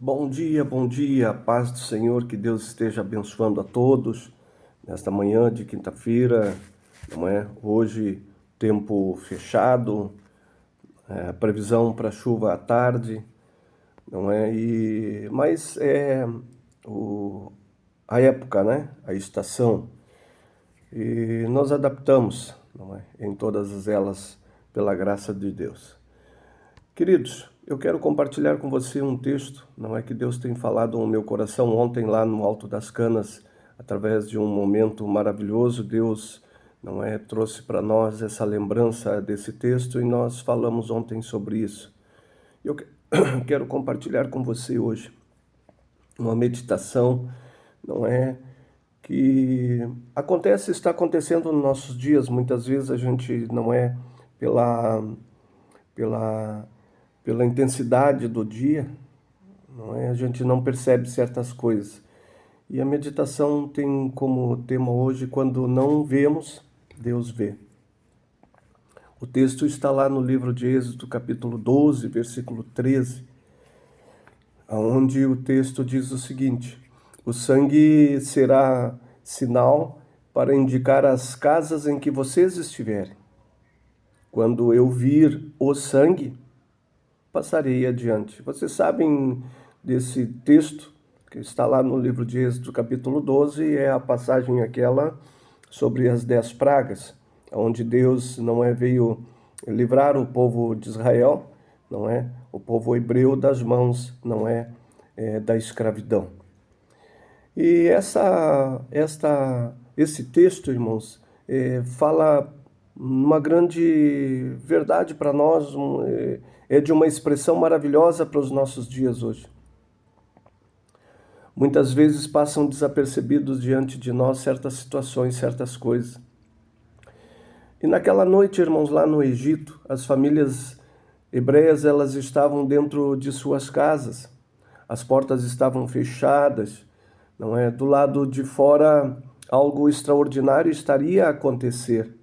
Bom dia, paz do Senhor, que Deus esteja abençoando a todos nesta manhã de quinta-feira, não é? Hoje, tempo fechado, previsão para chuva à tarde, não é? Mas é o, a época, né? A estação, e nós adaptamos, não é? Em todas elas, pela graça de Deus. Queridos, eu quero compartilhar com você um texto, não é que Deus tem falado no meu coração ontem lá no Alto das Canas, através de um momento maravilhoso, Deus, não é, trouxe para nós essa lembrança desse texto e nós falamos ontem sobre isso. Eu quero compartilhar com você hoje uma meditação, não é, que está acontecendo nos nossos dias, muitas vezes a gente não é pela pela pela intensidade do dia, não é? A gente não percebe certas coisas. E a meditação tem como tema hoje, quando não vemos, Deus vê. O texto está lá no livro de Êxodo, capítulo 12, versículo 13, onde o texto diz o seguinte: o sangue será sinal para indicar as casas em que vocês estiverem. Quando eu vir o sangue, passarei adiante. Vocês sabem desse texto que está lá no livro de Êxodo, capítulo 12, é a passagem aquela sobre as 10 pragas, onde Deus não é veio livrar o povo de Israel, não é, o povo hebreu das mãos, não é, da escravidão. E esse texto, irmãos, fala uma grande verdade para nós, é de uma expressão maravilhosa para os nossos dias hoje. Muitas vezes passam desapercebidos diante de nós certas situações, certas coisas. E naquela noite, irmãos, lá no Egito, as famílias hebreias, elas estavam dentro de suas casas. As portas estavam fechadas, não é? Do lado de fora, algo extraordinário estaria a acontecer.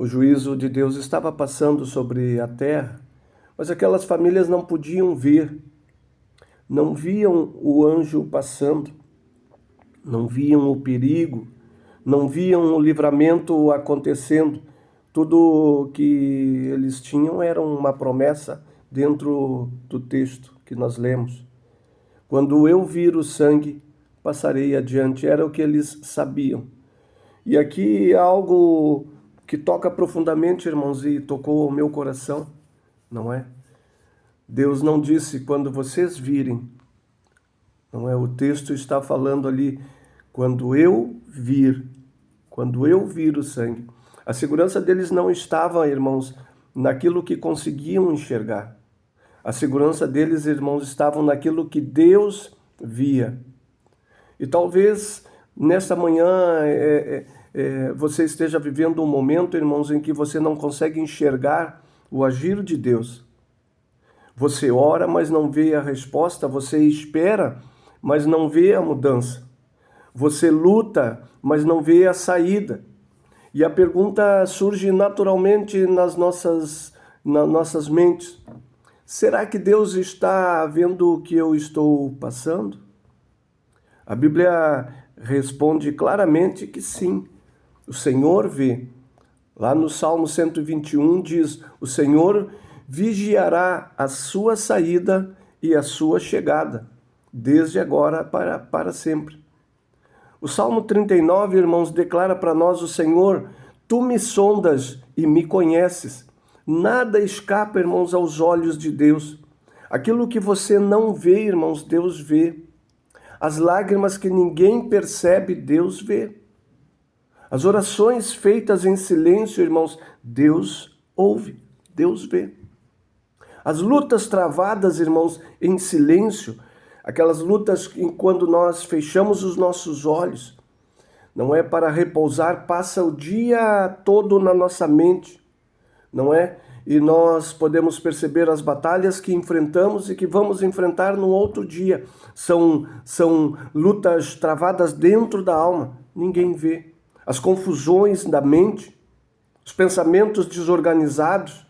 O juízo de Deus estava passando sobre a terra, mas aquelas famílias não podiam ver, não viam o anjo passando, não viam o perigo, não viam o livramento acontecendo. Tudo que eles tinham era uma promessa dentro do texto que nós lemos. Quando eu vir o sangue, passarei adiante. Era o que eles sabiam. E aqui é algo que toca profundamente, irmãos, e tocou o meu coração, não é? Deus não disse quando vocês virem, não é? O texto está falando ali, quando eu vir o sangue. A segurança deles não estava, irmãos, naquilo que conseguiam enxergar. A segurança deles, irmãos, estava naquilo que Deus via. E talvez nesta manhã você esteja vivendo um momento, irmãos, em que você não consegue enxergar o agir de Deus. Você ora, mas não vê a resposta. Você espera, mas não vê a mudança. Você luta, mas não vê a saída. E a pergunta surge naturalmente nas nossas mentes. Será que Deus está vendo o que eu estou passando? A Bíblia responde claramente que sim, o Senhor vê. Lá no Salmo 121 diz: o Senhor vigiará a sua saída e a sua chegada, desde agora para sempre. O Salmo 39, irmãos, declara para nós: o Senhor, tu me sondas e me conheces. Nada escapa, irmãos, aos olhos de Deus. Aquilo que você não vê, irmãos, Deus vê. As lágrimas que ninguém percebe, Deus vê. As orações feitas em silêncio, irmãos, Deus ouve, Deus vê. As lutas travadas, irmãos, em silêncio, aquelas lutas em quando nós fechamos os nossos olhos, não é para repousar, passa o dia todo na nossa mente, não é? E nós podemos perceber as batalhas que enfrentamos e que vamos enfrentar no outro dia. São lutas travadas dentro da alma, ninguém vê. As confusões da mente, os pensamentos desorganizados,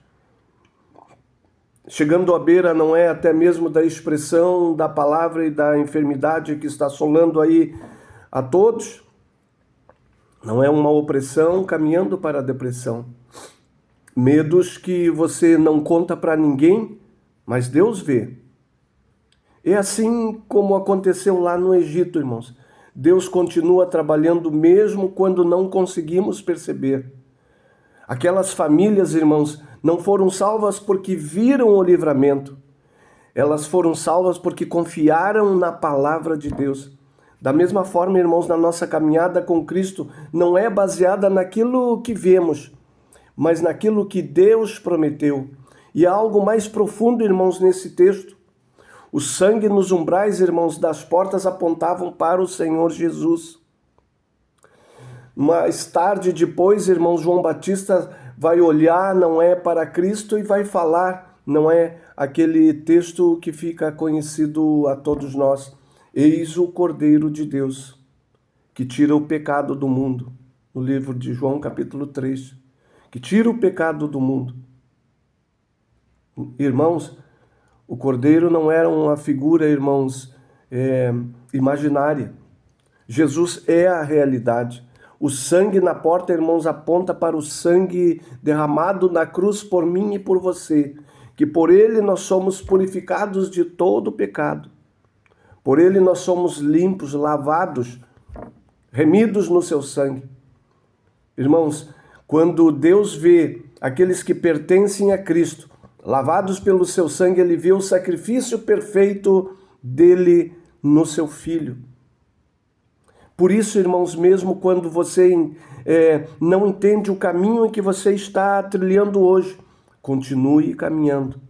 chegando à beira, não é, até mesmo da expressão da palavra e da enfermidade que está assolando aí a todos. Não é uma opressão caminhando para a depressão. Medos que você não conta para ninguém, mas Deus vê. É assim como aconteceu lá no Egito, irmãos. Deus continua trabalhando mesmo quando não conseguimos perceber. Aquelas famílias, irmãos, não foram salvas porque viram o livramento. Elas foram salvas porque confiaram na palavra de Deus. Da mesma forma, irmãos, na nossa caminhada com Cristo, não é baseada naquilo que vemos, mas naquilo que Deus prometeu. E há algo mais profundo, irmãos, nesse texto. O sangue nos umbrais, irmãos, das portas apontavam para o Senhor Jesus. Mais tarde, depois, irmão João Batista vai olhar, não é, para Cristo e vai falar, não é, aquele texto que fica conhecido a todos nós. Eis o Cordeiro de Deus, que tira o pecado do mundo. No livro de João, capítulo 3. Que tira o pecado do mundo. Irmãos, o Cordeiro não era uma figura, irmãos, imaginária. Jesus é a realidade. O sangue na porta, irmãos, aponta para o sangue derramado na cruz por mim e por você, que por ele nós somos purificados de todo o pecado. Por ele nós somos limpos, lavados, remidos no seu sangue. Irmãos, quando Deus vê aqueles que pertencem a Cristo, lavados pelo seu sangue, ele vê o sacrifício perfeito dele no seu Filho. Por isso, irmãos, mesmo quando você não entende o caminho em que você está trilhando hoje, continue caminhando.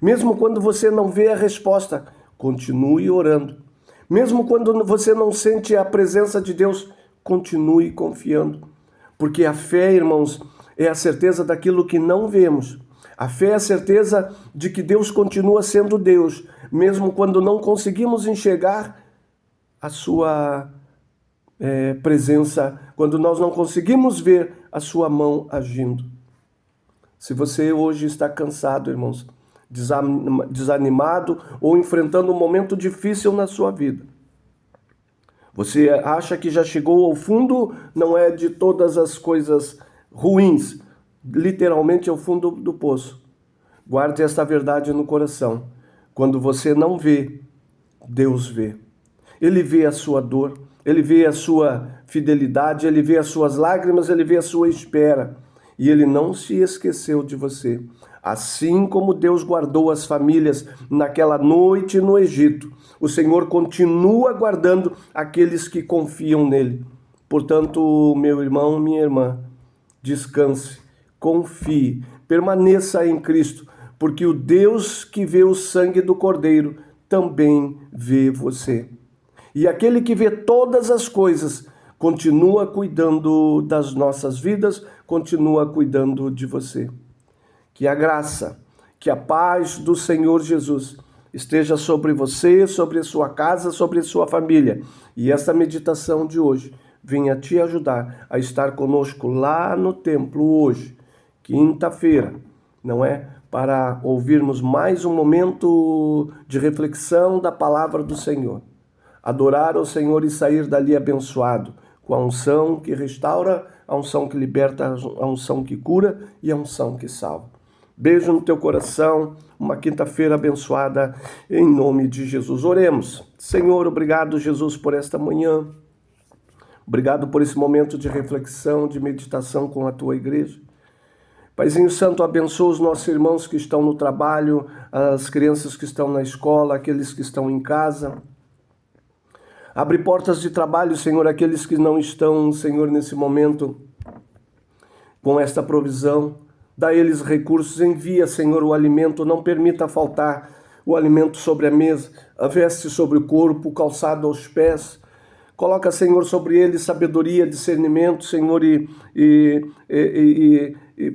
Mesmo quando você não vê a resposta, continue orando. Mesmo quando você não sente a presença de Deus, continue confiando. Porque a fé, irmãos, é a certeza daquilo que não vemos. A fé é a certeza de que Deus continua sendo Deus, mesmo quando não conseguimos enxergar a sua presença, quando nós não conseguimos ver a sua mão agindo. Se você hoje está cansado, irmãos, desanimado ou enfrentando um momento difícil na sua vida, você acha que já chegou ao fundo, não é de todas as coisas ruins, literalmente ao fundo do poço. Guarde esta verdade no coração. Quando você não vê, Deus vê. Ele vê a sua dor, ele vê a sua fidelidade, ele vê as suas lágrimas, ele vê a sua espera. E ele não se esqueceu de você. Assim como Deus guardou as famílias naquela noite no Egito, o Senhor continua guardando aqueles que confiam nele. Portanto, meu irmão, minha irmã, descanse, confie, permaneça em Cristo, porque o Deus que vê o sangue do Cordeiro também vê você. E aquele que vê todas as coisas continua cuidando das nossas vidas, continua cuidando de você. Que a graça, que a paz do Senhor Jesus esteja sobre você, sobre a sua casa, sobre a sua família. E esta meditação de hoje venha te ajudar a estar conosco lá no templo hoje, quinta-feira, não é? Para ouvirmos mais um momento de reflexão da palavra do Senhor. Adorar ao Senhor e sair dali abençoado, com a unção que restaura, a unção que liberta, a unção que cura e a unção que salva. Beijo no teu coração, uma quinta-feira abençoada, em nome de Jesus. Oremos. Senhor, obrigado, Jesus, por esta manhã. Obrigado por esse momento de reflexão, de meditação com a tua igreja. Paizinho Santo, abençoa os nossos irmãos que estão no trabalho, as crianças que estão na escola, aqueles que estão em casa. Abre portas de trabalho, Senhor, aqueles que não estão, Senhor, nesse momento com esta provisão. Dá a eles recursos, envia, Senhor, o alimento, não permita faltar o alimento sobre a mesa, a veste sobre o corpo, o calçado aos pés. Coloca, Senhor, sobre eles sabedoria, discernimento, Senhor, e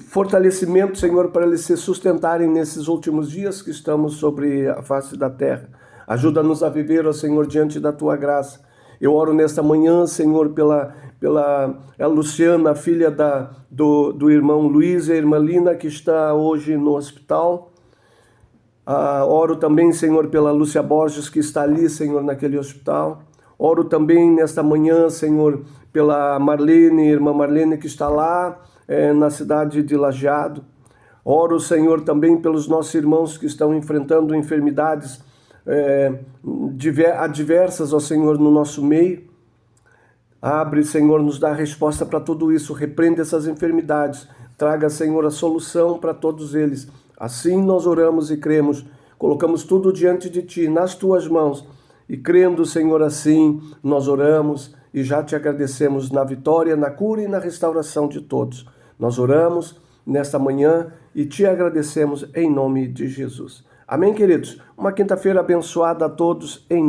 fortalecimento, Senhor, para eles se sustentarem nesses últimos dias que estamos sobre a face da terra. Ajuda-nos a viver, ó Senhor, diante da Tua graça. Eu oro nesta manhã, Senhor, pela Luciana, a filha do irmão Luiz e a irmã Lina, que está hoje no hospital. Oro também, Senhor, pela Lúcia Borges, que está ali, Senhor, naquele hospital. Oro também nesta manhã, Senhor, pela Marlene, irmã Marlene, que está lá na cidade de Lajeado. Oro, Senhor, também pelos nossos irmãos que estão enfrentando enfermidades adversas, ó Senhor, no nosso meio. Abre, Senhor, nos dá a resposta para tudo isso. Repreenda essas enfermidades. Traga, Senhor, a solução para todos eles. Assim nós oramos e cremos. Colocamos tudo diante de Ti, nas Tuas mãos. E crendo, Senhor, assim, nós oramos e já Te agradecemos na vitória, na cura e na restauração de todos. Nós oramos nesta manhã e Te agradecemos em nome de Jesus. Amém, queridos? Uma quinta-feira abençoada a todos em